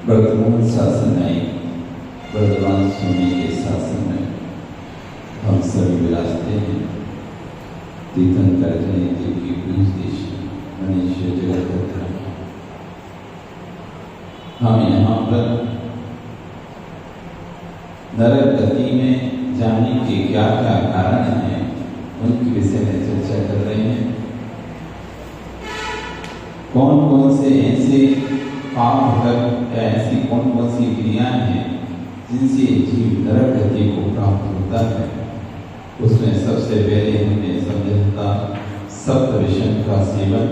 वर्तमान शासन आई, वर्तमान स्वामी के शासन में हम सभी विराजते हैं। तीर्थंकर जयंती की पूज देश मनुष्य जगत हम यहाँ पर नरक गति में जाने के क्या क्या कारण हैं उनके विषय में चर्चा कर रहे हैं। कौन कौन से ऐसे पाप या ऐसी कौन कौन सी क्रियाएं हैं जिनसे जीव नरक गति को प्राप्त होता है। उसमें सबसे पहले हमने समझा था सप्त विषम का सेवन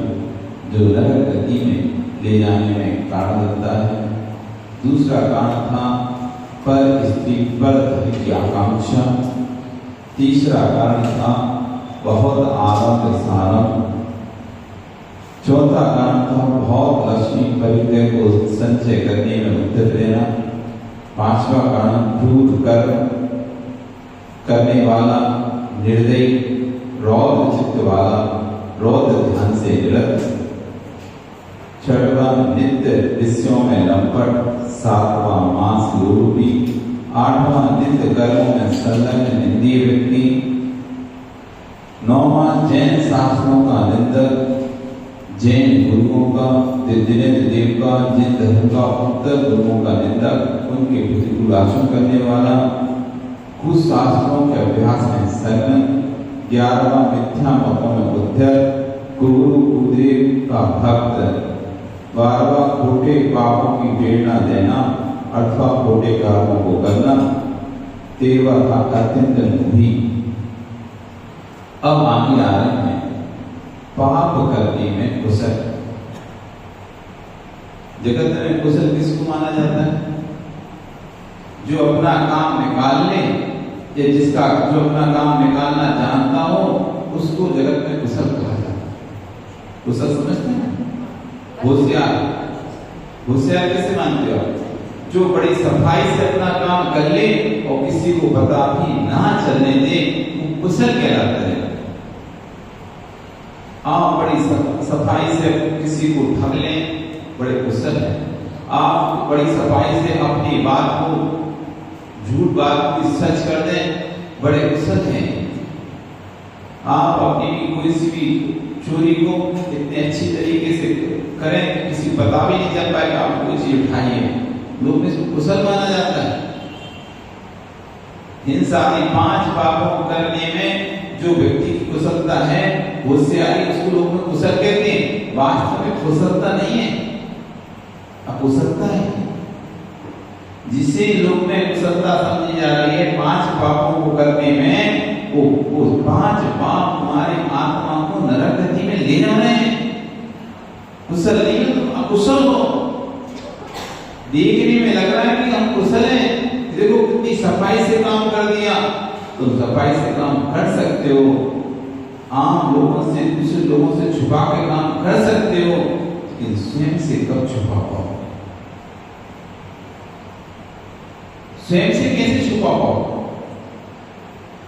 जो नरक गति में ले जाने में कारण बनता है। दूसरा कारण था पर स्त्री पर धन की आकांक्षा। तीसरा कारण था बहुत आरंभ सारंभ। चौथा कारण था बहुत लक्ष्मी परिग्रह को संचय करने में उद्यत रहना। पांचवा कारण क्रूर कर्म करने वाला, निर्दयी, रौद्र चित्त वाला, रौद्र ध्यान से निरत। छठवां नित्य विषयों में लंपट। सातवां मांस लोभी। आठवां नित्य कर्मों में संलग्न निंदीय व्यक्ति। नौवां जैन शास्त्रों का निंदक, जैन गुरुओं का, दिनेन्द्र देव का, जिन धर्म का उत्तर गुरुओं का निंदक, उनके प्रतिकूल आचरण करने वाला, कुछ शास्त्रों के अभ्यास में संलग्न। 11वां मिथ्या मतों में उद्धत, गुरु कुदेव का भक्त। 12वां खोटे पापों की प्रेरणा देना अथवा खोटे कर्मों को करना। 13वां था अत्यंत लोभी। अब आगे आ रहे हैं पाप करने में कुशल। जगत में कुशल किसको माना जाता है? जो अपना काम निकाल ले या जिसका जो अपना काम निकालना जानता हो उसको जगत में कुशल कहा जाता है। कुशल समझते हैं? होशियार। होशियार कैसे मानते हो? जो बड़ी सफाई से अपना काम कर ले और किसी को पता भी ना चलने दे, वो कुशल कहलाता है। आप बड़ी सफाई से किसी को ठग लें, बड़े कुशल है। आप बड़ी सफाई से अपनी बात को, झूठ बात को सच कर दें, बड़े कुशल हैं। आप अपनी कोई सी भी चोरी को इतने अच्छी तरीके से करें किसी पता भी नहीं चल पाएगा आप कोई चीज उठाई है, लोग इसको कुशल माना जाता है। हिंसा आदि 5 पापों को करने में जो व्यक्ति की कुशलता है, होशियारी, उसको लोग में कुशल कहते हैं। वास्तव में कुशलता नहीं है, अकुशलता है। जिसे लोग में कुशलता समझी जा रही है 5 पापों को करने में, वो 5 पाप हमारे आत्मा को नरक गति में ले जा रहे हैं। कुशल नहीं है, तुम अकुशल हो। देखने में लग रहा है कि हम कुशल हैं, की सफाई से काम कर दिया, तुम सफाई से काम कर सकते हो, आम लोगों से, दूसरे लोगों से छुपा के काम कर सकते हो, लेकिन स्वयं से कब छुपा पाओ? स्वयं से कैसे छुपा पाओ?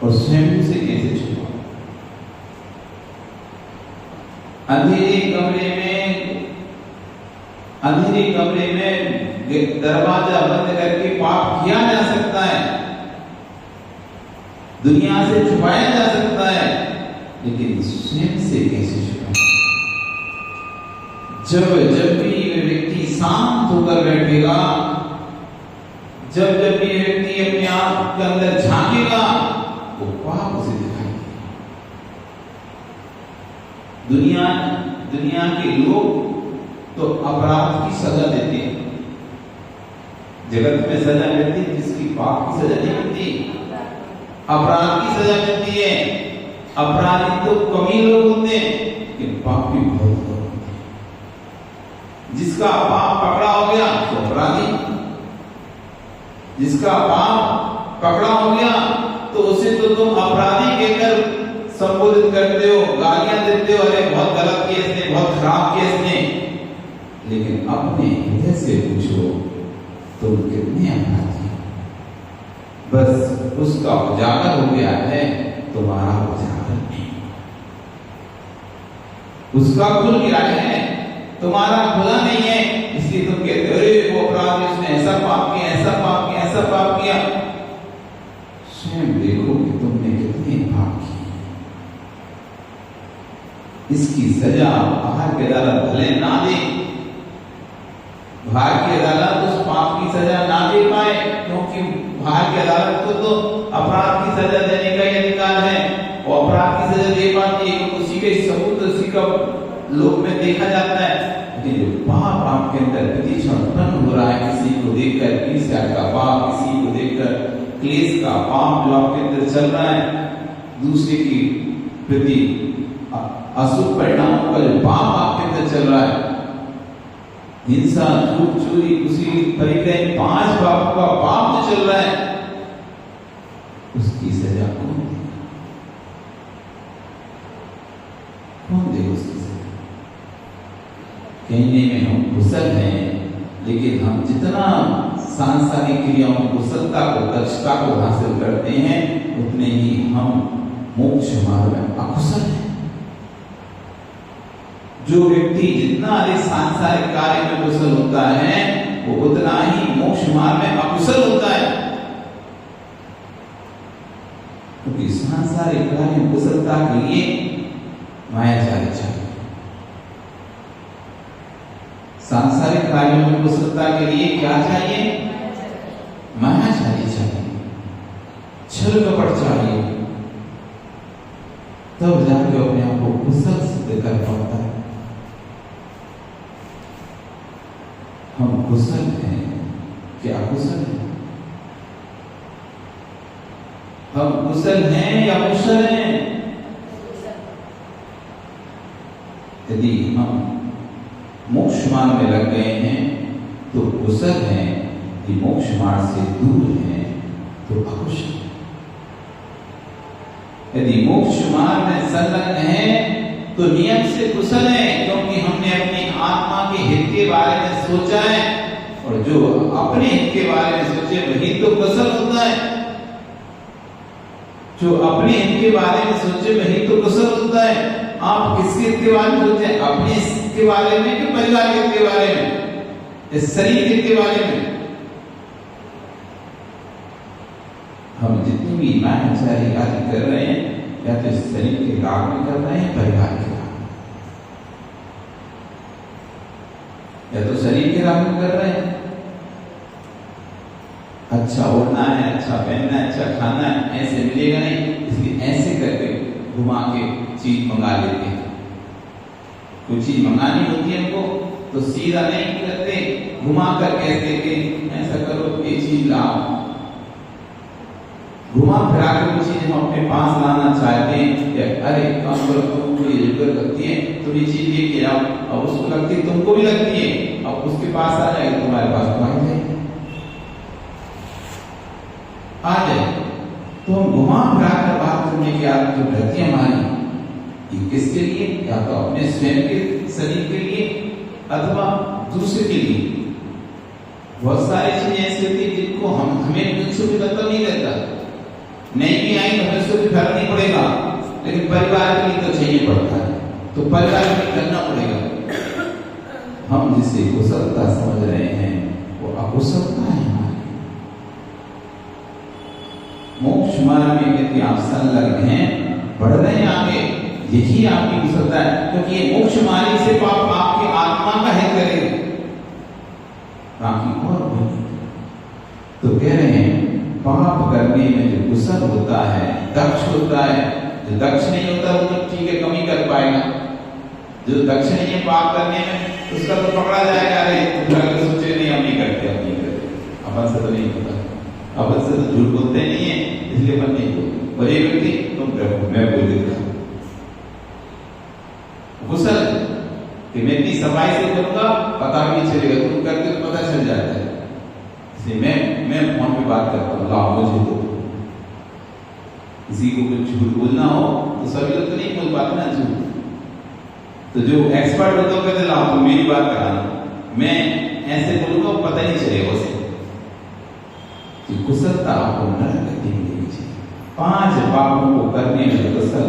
और स्वयं से कैसे छुपा? अंधेरे कमरे में दरवाजा बंद करके पाप किया जा सकता है, दुनिया से छुपाया जा सकता है, लेकिन स्वयं से कैसे छुपाए? जब भी ये व्यक्ति शांत होकर बैठेगा, जब भी ये व्यक्ति अपने आप के अंदर झांकेगा, वो पाप उसे दिखाई देगा। दुनिया के लोग तो अपराध की सजा देते हैं, जगत में सजा मिलती है, जिसकी पाप की सजा नहीं मिलती, अपराध की सजा मिलती है। अपराधी तो कम ही लोग होते हैं, लेकिन पापी बहुत लोग होते हैं। जिसका पाप पकड़ा हो गया तो अपराधी, जिसका पाप पकड़ा हो गया तो उसे तो तुम अपराधी कहकर संबोधित करते हो, गालियां देते हो, अरे बहुत गलत किया इसने, बहुत खराब किया इसने। लेकिन अपने हृदय से पूछो तुम कितने अपराधी हो? बस उसका उजागर हो गया है, तुम्हारा उजागर नहीं। उसका खुल गया है, तुम्हारा खुला नहीं है, इसलिए तुम कहते हो अरे वो अपराधी, उसने ऐसा पाप किया, ऐसा पाप किया, ऐसा पाप किया। स्वयं देखो कि तुमने कितने पाप किए। इसकी सजा बाहर की अदालत भले ना दे, बाहर की अदालत उस पाप की सजा ना दे पाए, क्योंकि बाहर की अदालत को तो अपराध की सजा देने का ही अधिकार है, वो अपराध की सजा दे पाती है, क्योंकि उसी के सबूत उसी का लोक में देखा जाता है। लेकिन जो पाप आपके अंदर प्रतिक्षण उत्पन्न हो रहा है, किसी को देखकर ईर्ष्या का पाप, किसी को देखकर क्लेश का पाप जो आपके अंदर चल रहा है, दूसरे की प्रति अशुभ परिणामों का जो पाप आपके अंदर चल रहा है, हिंसा, झूठ, चोरी, कुशील, परिग्रह, 5 पापों का पाप जो चल रहा है, उसकी सजा कौन देगा? कौन देगा उसकी सजा? कहने में हम कुशल हैं, लेकिन हम जितना सांसारिक क्रियाओं में कुशलता को, दक्षता को हासिल करते हैं, उतने ही हम मोक्ष मार्ग में अकुशल हैं। जो व्यक्ति जितना अधिक सांसारिक कार्य में कुशल होता है, वो उतना ही मोक्ष मार्ग में अकुशल होता है, क्योंकि सांसारिक कार्य में कुशलता के लिए मायाजाल चाहिए। सांसारिक कार्यों में कुशलता के लिए क्या चाहिए? मायाजाल चाहिए, छल कपट चाहिए, तब जाके अपने आप को कुशल सिद्ध कर पाता है। हम कुशल हैं क्या कुशल हैं? हम कुशल हैं या कुशल हैं? यदि हम मोक्ष मार्ग में लग गए हैं तो कुशल हैं, यदि मोक्ष मार्ग से दूर हैं तो अकुशल। यदि मोक्ष मार्ग में संलग्न हैं तो नियम से कुशल है, क्योंकि हमने अपनी आत्मा के हित के बारे में सोचा है, और जो अपने हित के बारे में सोचे वही तो कुशल होता है। जो अपने हित के बारे में सोचे वही तो कुशल होता है। आप किसके हित के बारे में सोचे? अपने हित के बारे में कि परिवार के हित के बारे में, इस शरीर के हित के बारे में? हम जितनी भी मायाचारी आदि कर रहे हैं, या तो शरीर के लाभ में कर रहे हैं, परिवार के लाभ में, या तो शरीर के लाभ में कर रहे हैं। अच्छा उड़ना है, अच्छा पहनना है, अच्छा खाना है, ऐसे मिलेगा नहीं, इसलिए ऐसे करके घुमा के चीज मंगा लेते हैं। कोई चीज मंगानी होती है हमको तो सीधा नहीं करते, घुमा कर कहते कि ऐसा करो, ये चीज लाओ। घुमा फिरा के कोई चीज हम अपने पास लाना चाहते हैं, या अरे काम करो, तुमको ये जरूरत लगती है, तुम ये चीज लेके आओ, अब उसको लगती है, तुमको भी लगती है, अब उसके पास आ जाएगी, तुम्हारे पास तो आ जाएगी। आ जाए तो हम घुमा फिरा कर बात करने की आदत जो रहती है हमारी, ये किसके लिए? या तो अपने स्वयं के शरीर के लिए अथवा दूसरे के लिए। बहुत सारी चीजें ऐसी होती है जिनको हमें उनसे भी मतलब नहीं रहता, नहीं भी आई तो हमें उससे फर्क नहीं पड़ेगा, लेकिन परिवार के लिए तो चाहिए पड़ता है, तो परिवार के लिए करना पड़ेगा। हम जिसे कुशलता समझ रहे हैं वो अकुशलता है हमारी। मोक्ष मार्ग में यदि आप संलग्न हैं, बढ़ रहे हैं आगे, यही आपकी कुशलता है, क्योंकि ये मोक्ष मार्ग से आप आपकी आत्मा का हित करेंगे, बाकी और नहीं। तो कह रहे हैं पाप करने में जो कुशल होता है, दक्ष होता है, जो दक्ष नहीं होता वो तो ठीक है कम ही कर पाएगा, जो दक्ष नहीं है पाप करने में उसका तो पकड़ा जाएगा, अरे सोचे नहीं हम नहीं करते, हम नहीं करते, अपन से तो नहीं होता, अपन से तो झूठ बोलते नहीं है इसलिए अपन नहीं बोलते। और ये व्यक्ति तुम करो मैं बोल देता हूं, कुशल कि मैं इतनी सफाई से करूंगा पता भी नहीं चलेगा, तुम करते तो पता चल जाता है। इसलिए मैं फोन पे बात करता हूँ, लाओ मुझे दो। किसी को कुछ झूठ बोलना हो तो सभी लोग तो नहीं बोल पाते ना झूठ, तो जो एक्सपर्ट होता है कहते लाओ तुम मेरी बात कराना, मैं ऐसे बोलूंगा पता नहीं चलेगा उसे। तो कुशलता आपको नरक गति मिलेगी चाहिए। 5 पापों को करने में कुशल,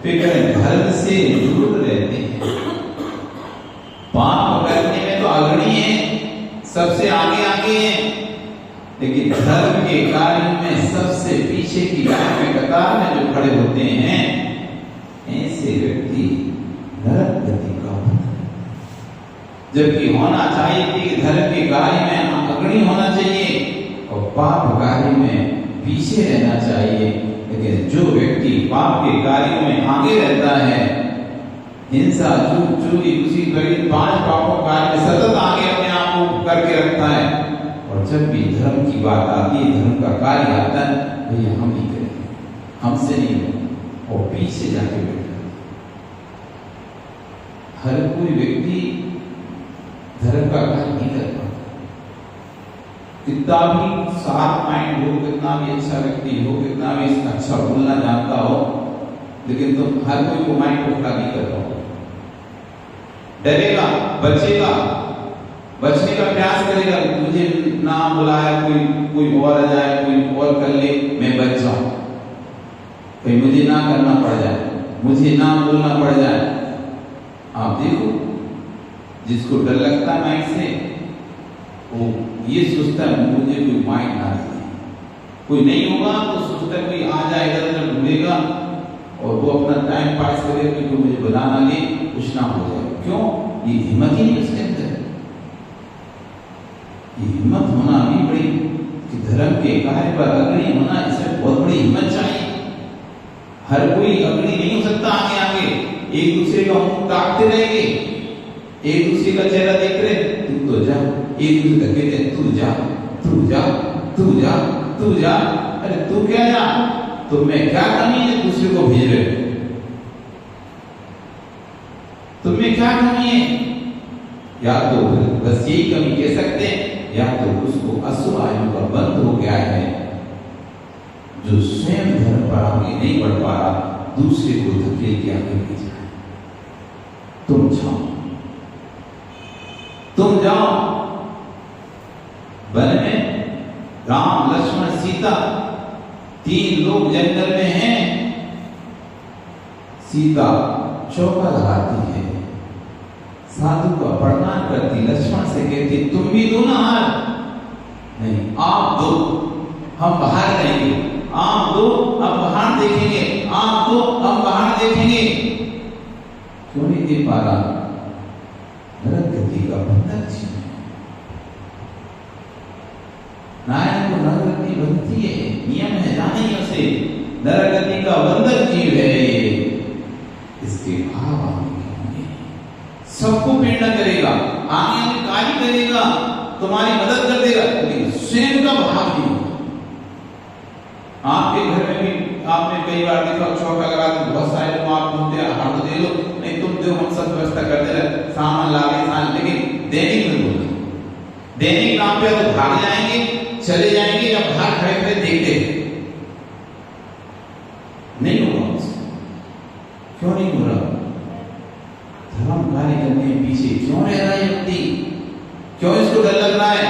फिर धर्म से दूर रहते हैं। पाप करने में तो अग्रणी है, सबसे आगे आगे है, लेकिन धर्म के कार्य में सबसे पीछे की लाइन में कतार में जो खड़े होते हैं, ऐसे व्यक्ति नरक गति का, जबकि होना चाहिए कि धर्म के कार्य में अग्रणी होना चाहिए और पाप कार्य में पीछे रहना चाहिए। लेकिन जो व्यक्ति पाप के कार्यों में आगे रहता है, हिंसा, झूठ, चोरी, उसी 5 पापों कार्य में सतत आगे अपने आप को करके रखता है, और जब भी धर्म की बात आती है, धर्म का कार्य आता है, भैया हम नहीं करेंगे, हमसे नहीं होगा, और पीछे जाके बैठा। हर कोई व्यक्ति धर्म का कार्य नहीं कर पाता, कितना भी शार्प माइंड हो, कितना भी अच्छा व्यक्ति हो, कितना भी अच्छा बोलना जानता हो, लेकिन तुम हर कोई को माइंड को खड़ा नहीं कर पाओगे। डरेगा, बचेगा, बचने का प्रयास करेगा, मुझे ना बुलाया कोई और आ जाए, कोई और कर ले, मैं बच जाऊं, कहीं मुझे ना करना पड़ जाए, मुझे ना बोलना पड़ जाए। आप देखो, जिसको डर लगता है माइंड से, वो ये सोचता है मुझे कोई माइंड ना दे, कोई नहीं होगा तो सोचता है कोई आ जाए, इधर उधर ढूंढेगा और वो अपना टाइम पास करेगा, क्योंकि मुझे बुला ना ले, कुछ ना हो जाए। क्यों? ये हिम्मत ही नहीं उसके अंदर। ये हिम्मत होना भी बड़ी, कि धर्म के कार्य पर अग्रणी होना, इसमें बहुत बड़ी हिम्मत चाहिए। हर कोई अग्रणी नहीं हो सकता आगे आगे, एक दूसरे का मुंह ताकते रहेंगे, एक दूसरे का चेहरा देख रहे, तू तो जा, एक दूसरे का कहते तू जा, तू जा, तू जा, तू जा, अरे तू क्या जा, तो मैं क्या कमी है दूसरे को भेज रहे हो, तुम्हें क्या कमी है? या तो बस यही कमी कह सकते हैं, या तो उसको असुर आयु का बंद हो गया है, जो स्वयं धर्म पर आगे नहीं बढ़ पा रहा, दूसरे को धकेल के आगे भेजा है। तुम जाओ, तुम जाओ। वन में राम, लक्ष्मण, सीता, 3 लोग जंगल में हैं। सीता चौका लगाती है, साधु का प्रणाम करती, लक्ष्मण से कहती तुम भी दो ना हार, नहीं आप दो, हम बाहर रहेंगे, आप दो अब बाहर देखेंगे, आप दो अब बाहर देखेंगे। क्यों नहीं दे पा रहा? नरक गति का बंधक छीन, नारायण को नरक गति बनती है, नियम है, जाने ही उसे नरक गति का बंधक जीव है ये। इसके भाव आगे सबको प्रेरणा करेगा, आगे आगे कार्य करेगा, तुम्हारी मदद कर देगा, लेकिन स्वयं का भाव नहीं होगा। आपके घर में भी आपने कई बार देखा, चौका लगा तो बहुत सारे लोग आप बोलते हैं हाथ दे लो, नहीं तुम दो, हम सब व्यवस्था करते रहे, सामान ला के, लेकिन दैनिक में बोलते, दैनिक नाम पे तो भाग जाएंगे, चले जाएंगे या बाहर खड़े खड़े देखते नहीं होगा उससे। क्यों नहीं हो रहा? धर्म कार्य करने के पीछे क्यों रह रहा है व्यक्ति? क्यों इसको डर लग रहा है?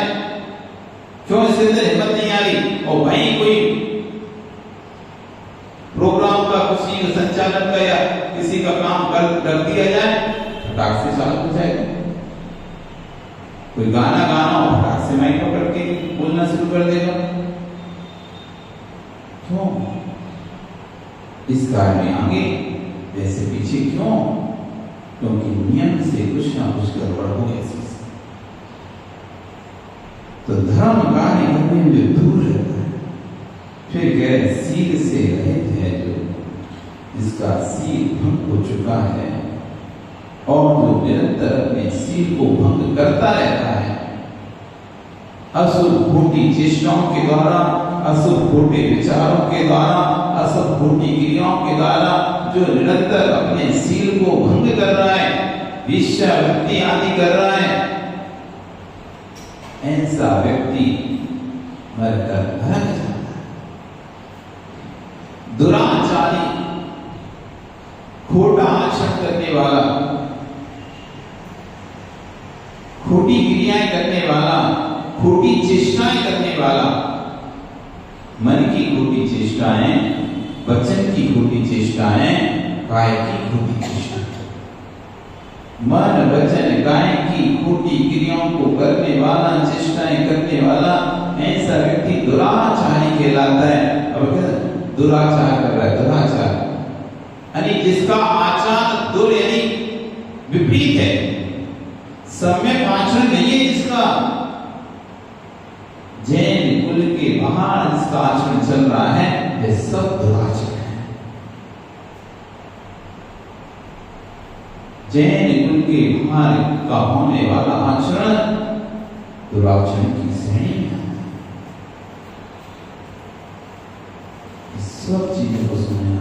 क्यों इसके अंदर हिम्मत नहीं आ रही? और भाई कोई प्रोग्राम का, किसी का संचालन का या किसी का काम कर दिया जाए, फटाक से चालू हो जाएगा। कोई गाना गाना हो, फटाक से माइक पकड़ के बोलना शुरू कर देगा। क्यों? इस कार्य में आगे जैसे पीछे क्यों? क्योंकि नियम से कुछ ना कुछ गड़बड़ हो गई। तो धर्म कार्य करने में जो दूर रहता है, फिर कह रहे सील से रहित है, जो जिसका सील भंग हो चुका है और जो निरंतर अपने सील को भंग करता रहता है, अशुभ खोटी चेष्टाओं के द्वारा, अशुभ खोटे विचारों के द्वारा, अशुभ खोटी क्रियाओं के द्वारा जो निरंतर अपने सील को भंग कर रहा है, वेश्यावृत्ति आदि कर रहा है, ऐसा व्यक्ति मरकर नरक जाता है। दुराचारी, खोटा आचरण करने वाला, खोटी क्रियाएं करने वाला, खोटी चेष्टाएं करने वाला, मन की खोटी चेष्टाएं, वचन की खोटी चेष्टाएं, काय की खोटी चेष्टाएं, मन वचन काय की खोटी क्रियाओं को करने वाला, चेष्टाएं करने वाला, ऐसा व्यक्ति दुराचारी कहलाता है। अब दुराचार कर रहा है, दुराचार यानी जिसका आचरण दुर यानी विपरीत है, सम्यक आचरण नहीं है जिसका। जैन कुल के बाहर जिसका आचरण चल रहा है, यह सब दुराचार है। जैन कुल के बाहर का होने वाला आचरण दुराचरण की श्रेणी में आता है। इस सब चीजों को समझना,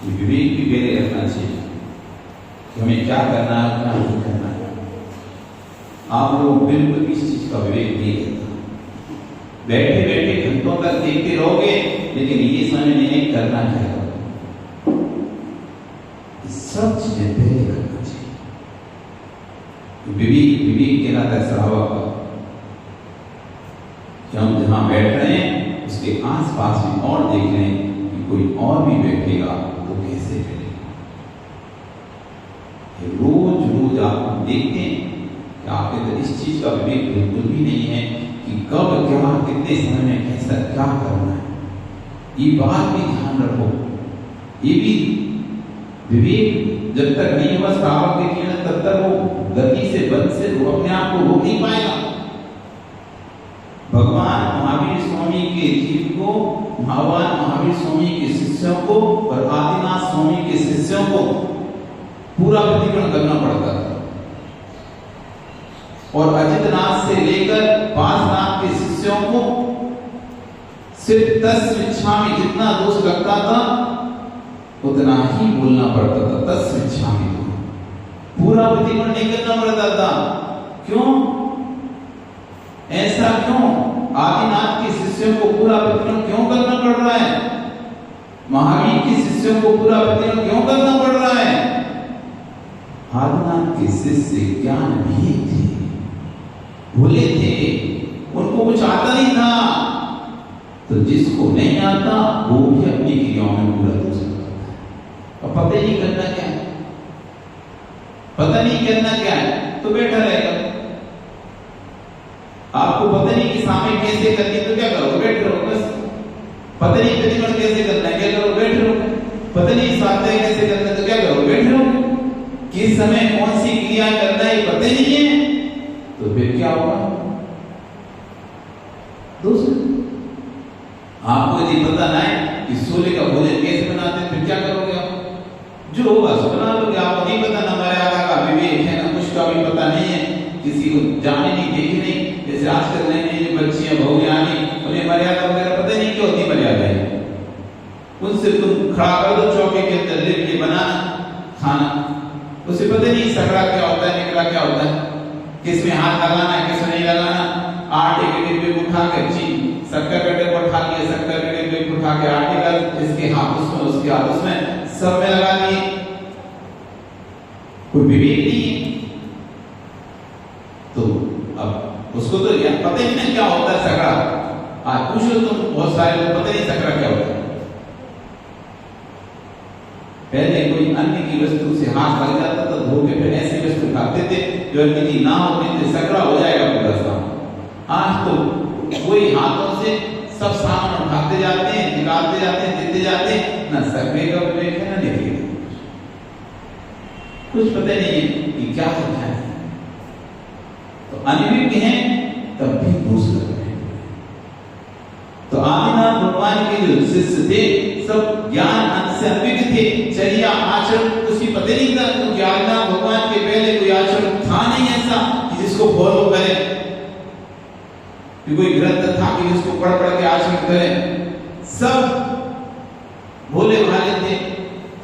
विवेक भी पहले रखना चाहिए कि हमें क्या करना है, क्या नहीं करना है। आप लोग बिल्कुल इस चीज का विवेक नहीं रहता। बैठे बैठे घंटों तक देखते रहोगे, लेकिन ये समझ नहीं करना है। सब चीजें पहले करना चाहिए। विवेक विवेक कहलाता है सरावा का, कि हम जहां बैठ रहे हैं उसके आसपास भी और देख लें कि कोई और भी बैठेगा तो कैसे बैठेगा। रोज रोज आप देखते हैं कि आपके अंदर इस चीज का विवेक बिल्कुल भी नहीं है कि कब क्या, कितने समय में कैसा क्या करना है। ये बात भी ध्यान रखो। ये भी विवेक जब तक नहीं होगा श्रावक के जीवन, तब तक वो गति से बल से वो अपने आप को रोक नहीं पाएगा। भगवान महावीर स्वामी के जीव को, भगवान महावीर स्वामी के शिष्यों को और आदिनाथ स्वामी के शिष्यों को पूरा प्रतिक्रमण करना पड़ता था। और अजितनाथ से लेकर पांचनाथ के शिष्यों को सिर्फ 10 शिक्षा में जितना दोष लगता था उतना ही बोलना पड़ता था। 10 शिक्षा में पूरा प्रतिक्रमण नहीं करना पड़ता था। क्यों? ऐसा क्यों? आदिनाथ के शिष्यों को पूरा प्रतिक्रमण क्यों करना पड़ रहा है? महावीर के शिष्यों को पूरा प्रतिक्रमण क्यों करना पड़ रहा है? आदिनाथ के शिष्य ज्ञान भी थे, भूले थे, उनको कुछ आता नहीं था। तो जिसको नहीं आता वो भी अपनी क्रियाओं में पूरा दोष करता है। और पता नहीं करना क्या है, पता नहीं करना क्या है, तो बैठा रहेगा। आपको पता नहीं कि सामने कैसे करनी, तो क्या करो, बैठ रहो बस। पता नहीं प्रतिक्रमण कैसे करना है, क्या करो, बैठ रहो। पता नहीं स्वाध्याय कैसे करना है, तो क्या करो, बैठ रहो। किस समय कौन सी क्रिया करना है पता ही नहीं है, तो फिर क्या होगा? दूसरा, आपको यदि पता ना है कि सूर्य का भोजन कैसे बनाते हैं, फिर क्या करोगे आप? जो होगा सो बना लोगे। आपको नहीं पता, ना मर्यादा का विवेक है, ना कुछ का भी पता नहीं है, किसी को जाने नहीं, देखे नहीं। जैसे आजकल नई नई जो बच्चियां बहुज्ञानी, उन्हें मर्यादा वगैरह पता नहीं क्या होती मर्यादा है। उनसे तुम खड़ा कर दो चौके के अंदर, लेके बनाना खाना, उसे पता नहीं सकड़ा क्या होता है, निकला क्या होता है, किस में हाथ लगाना है, किस में नहीं लगाना। आटे के डिब्बे को उठा के शक्कर का डिब्बा उठा लिया, शक्कर के डिब्बे को उठा के आटे का इसके हाथ उसमें उसके हाथ उसमें सब में लगा दिए, कोई विवेक नहीं है। तो अब उसको तो पता ही नहीं क्या होता है सकरा। आज पूछो तुम बहुत सारे लोग पता नहीं सकरा क्या होता है। पहले कोई अन्य की वस्तु से हाथ लग जाता था धो के फिर ऐसी वस्तु खाते थे जो अन्य की ना होती थी, सकरा हो जाएगा पूरा सामान। आज तो वही हाथों से सब सामान उठाते जाते हैं, निकालते जाते हैं, देते जाते हैं, ना सकरे का विवेक है ना नहीं, कुछ पता नहीं है कि क्या होता है। तो अनिविज्ञ हैं तब भी दोष लग रहे हैं। तो आदिनाथ भगवान के जो शिष्य थे सब ज्ञान अंत से अनभिज्ञ थे, चर्या आचरण कुछ भी पता नहीं था, क्योंकि आदिनाथ भगवान के पहले कोई आचरण था नहीं ऐसा कि जिसको फॉलो करे, कि कोई ग्रंथ था कि जिसको पढ़ पढ़ के आचरण करे। सब भोले भाले थे,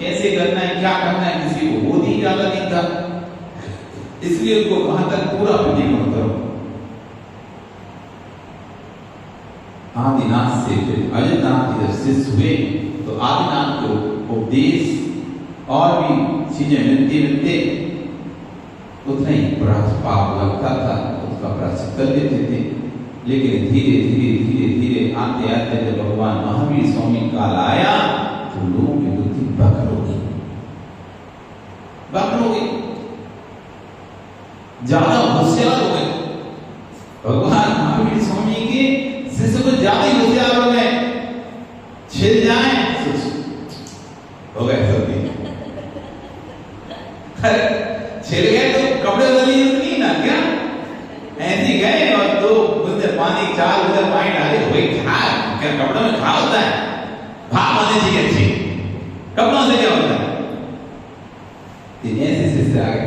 कैसे करना है क्या करना है किसी को बोध ही ज्यादा नहीं था, इसलिए उनको कहा तक पूरा प्रतिक्रमण करो। आदिनाथ से फिर अजयनाथ की जब शिष्य हुए तो आदिनाथ को उपदेश और भी चीजें मिलते मिलते उतना ही पाप लगता था, उसका प्रायश्चित कर देते थे। लेकिन धीरे धीरे धीरे धीरे आते आते जब भगवान महावीर स्वामी काल आया तो लोगों की बुद्धि बकर हो गई, बकर हो गई, ज्यादा होशियार हो गए। भगवान महावीर स्वामी के शिष्य को ज्यादा ही होशियार हो गए, छिल जाए हो गए सब। अरे छिल गए तो कपड़े बदलने की नहीं ना, क्या ऐसे गए और दो बूंदे पानी चार बूंदे पानी डाले, भाई क्या कपड़ों में खा होता है, भाप आने चाहिए अच्छी, कपड़ों से क्या होता है। तीन ऐसे शिष्य आ गए,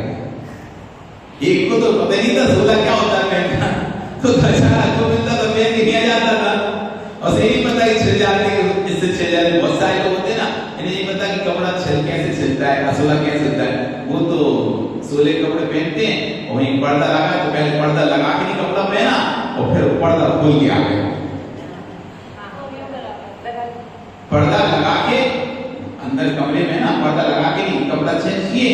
एक को तो पता नहीं था सोला क्या होता है पहनना, तो दशहरा को मिलता तो पहन के किया जाता था, और से नहीं पता कि छिल जाते हैं, इससे छिल जाते। बहुत सारे लोग होते ना, इन्हें नहीं पता कि कपड़ा कैसे छिलता है, असोला कैसे होता है। वो तो सोले कपड़े पहनते हैं और वहीं पर्दा लगा, तो पहले पर्दा लगा के नहीं कपड़ा पहना और फिर पर्दा खोल के आ गए, पर्दा लगा के अंदर कमरे में ना पर्दा लगा के नहीं कपड़ा चेंज किए,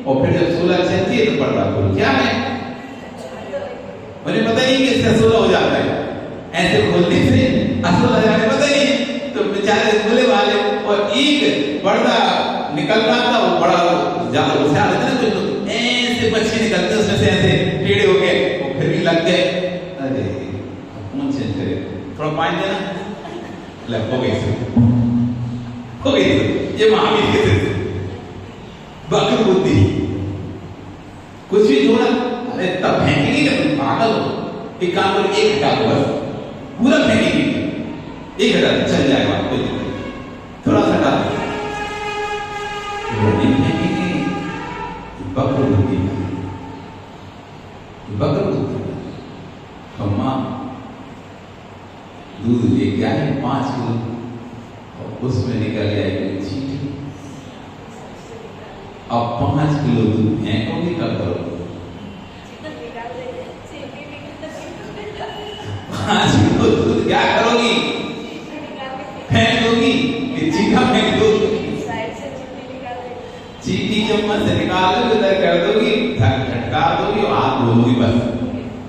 और फिर जब सोलह चेंज किए तो पर्दा खोल के आ गए। मुझे पता नहीं कि इसका सोलह हो जाता है, ऐसे खोलने से असोलह जाने पता नहीं। तो बेचारे बोले वाले और एक पर्दा निकल रहा था, वो बड़ा ज्यादा होशियार होते ना कुछ लोग, ऐसे बच्चे निकलते उसमें से ऐसे टेढ़े हो गए, वो फिर भी लग गए। अरे कौन चेंज करे, थोड़ा पानी देना, लग हो गई ये महावीर के थे बकर बुद्धि, कुछ भी थोड़ा अरे तब फेंकेंगे क्या, तुम पागल हो, एक काम करो एक हटा दो बस, पूरा फेंकेंगे एक हटा दो चल जाएगा, कोई दिक्कत नहीं, थोड़ा सा हटा दो, नहीं फेंकेंगे। बकर बुद्धि, बकर बुद्धि। अम्मा दूध लेके आए 5 किलो और उसमें निकल जाएगी चीटी, अब 5 किलो दूध फेंकोगे क्या करोगे? 5 किलो दूध क्या करोगी? फेंक दोगी कि चीटा फेंक दोगी? चीटी चम्मच से निकाल दोगी, उधर कर दोगी, झटका दोगी और हाथ धो दोगी, बस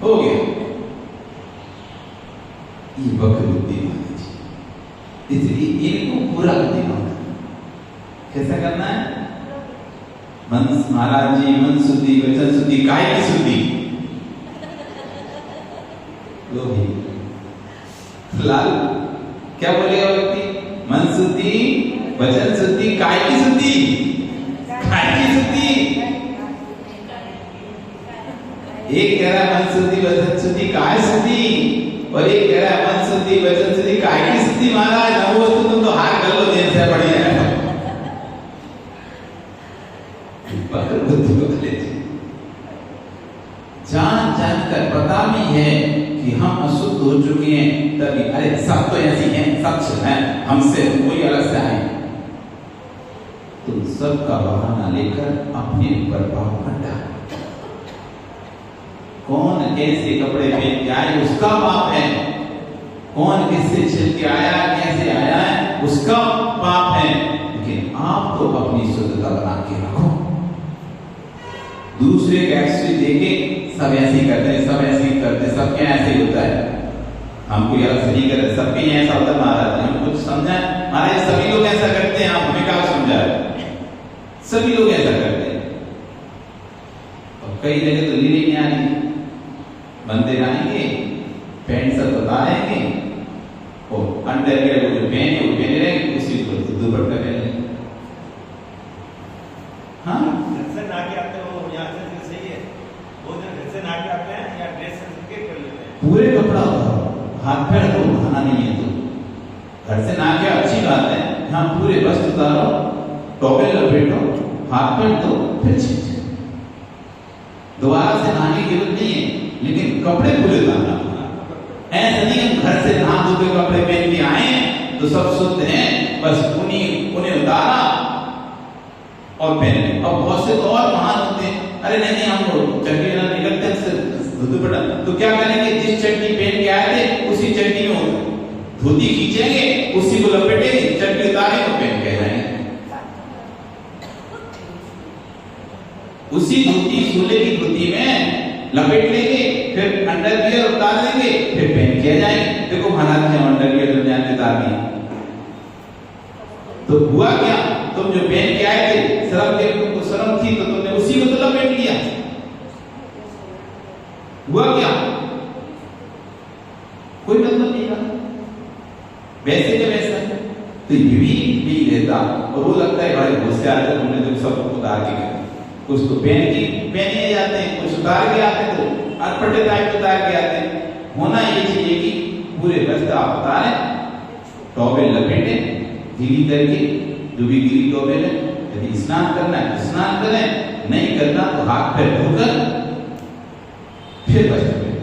हो गया। ये बकर बुद्धि मानी जी, इसलिए इनको पूरा बुद्धि मानना। कैसा करना है? मन महाराज जी, मन शुद्धि, वचन शुद्धि, काय की शुद्धि, लो भी लाल क्या बोलेगा व्यक्ति? मन शुद्धि, वचन शुद्धि, काय की शुद्धि, काय की शुद्धि। एक कह रहा है मन शुद्धि, वचन शुद्धि, काय शुद्धि, और एक कह रहा है मन शुद्धि, वचन शुद्धि, काय की शुद्धि। महाराज नमो तुम तो हार कर लो, देर से बढ़िया है। बकर बुद्धि वाले जान जानकर पता भी है कि हम अशुद्ध हो चुके हैं, तभी अरे सब तो ऐसी हैं, सच है, हमसे कोई अलग से आए, तुम सबका बहाना लेकर अपने ऊपर पाप मत डालो। कौन कैसे कपड़े पहन के आए उसका पाप है, कौन किससे छिल के आया कैसे आया है उसका पाप है। लेकिन आप तो अपनी शुद्धता बना के रखो। दूसरे का एक्सरे देके सब ऐसे ही करते हैं, सब ऐसे ही करते हैं, सबके ऐसे ही होता है। हमको ये अलग से नहीं करते, सबके यहाँ ऐसा होता है महाराज। हम कुछ समझा महाराज, सभी लोग ऐसा करते हैं, आप हमें क्या समझा रहे? सभी लोग ऐसा करते हैं। और कई जगह तो लीले नहीं आ रही, बंदे आएंगे पैंट सब उतारेंगे और अंडरवियर वो जो पहने वो पहने रहेंगे, उसी को दुपट्टा पहने लेंगे। हाँ घर से ना के आते हो, यहाँ से सही है, वो जो घर से ना के आते हैं या ड्रेस से कर लेते हैं। पूरे कपड़ा उतारो, हाथ पैर तो उठाना नहीं है। तो घर से ना के अच्छी बात है, हाँ पूरे वस्त्र उतारो, टॉवेल लपेटो, हाथ पैर धो, फिर चीज दोबारा से नहाने की जरूरत नहीं है, लेकिन कपड़े पूरे उतारना। ऐसा नहीं हम घर से नहा धो के कपड़े पहन के आए तो सब शुद्ध हैं, बस उन्हें उतारा और पहने। अब बहुत से तो और महान होते हैं, अरे नहीं हम चटनी निकलते हैं तो क्या करेंगे, जिस चटनी पहन के आए थे उसी चटनी में धोती खींचेंगे, उसी को लपेटेंगे, चटनी उतारेंगे और पहन के जाएंगे। उसी धोती सोले की धोती में लपेट लेंगे, फिर अंडरवियर उतार लेंगे, फिर पहन के जाएंगे। देखो महाराज ने अंडरवियर जो जानते उतार दिए तो हुआ क्या, तुम जो पहन के आए थे शर्म के, तुमको शर्म थी तो तुमने उसी को तो लपेट लिया। हुआ क्या, कोई मतलब नहीं रहा, वैसे के वैसा। तो ये भी नहीं रहता और वो लगता है बड़े होशियार है, तुमने जो सब उतार के गए। कुछ तो पहने जाते हैं, कुछ उतार के आते तो अटपटे टाइप उतार के आते हैं। होना ये चाहिए कि पूरे वस्त्र आप उतारें, टॉवेल लपेटे गीली करके, जो भी गीली टॉवेल है, यदि स्नान करना है तो स्नान करें, नहीं करना तो हाथ पैर धोकर फिर वस्त्र पहने।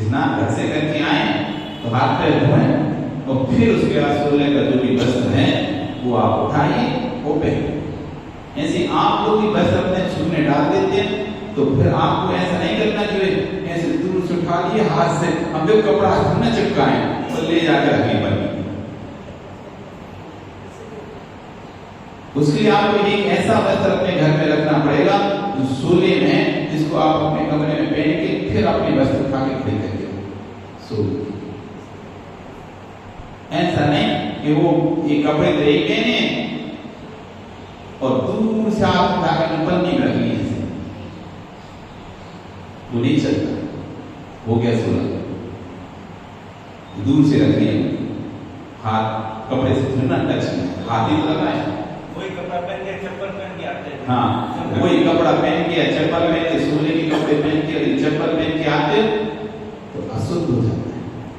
स्नान घर से करके आए तो हाथ पैर धोएं और फिर उसके बाद सोने का जो भी वस्त्र है वो आप उठाइए वो पहने। ऐसे आप लोग भी वस्त्र अपने छूने डाल देते हैं तो फिर आपको ऐसा नहीं करना कि ऐसे दूर से उठा लिए हाथ से, हम लोग कपड़ा हाथ में चिपकाएं और ले जाकर अगली बार। उसके लिए आपको एक ऐसा वस्त्र अपने घर में रखना पड़ेगा जो सोले में, जिसको आप अपने कमरे में पहन के फिर अपने वस्त्र उठा के खड़े करके सोले। ऐसा नहीं कि वो ये कपड़े तो एक पहने और दूर से आप उठाकर पन्नी में रख ली, वो नहीं चलता। वो क्या सोला, दूर से रख लिया, हाथ कपड़े से थोड़ा टच नहीं, हाथ ही लगाए। वही कपड़ा पहन के चप्पल पहन के आते हैं। हाँ वही कपड़ा पहन के चप्पल पहन के, सोने के कपड़े पहन के चप्पल पहन के आते तो अशुद्ध हो जाता।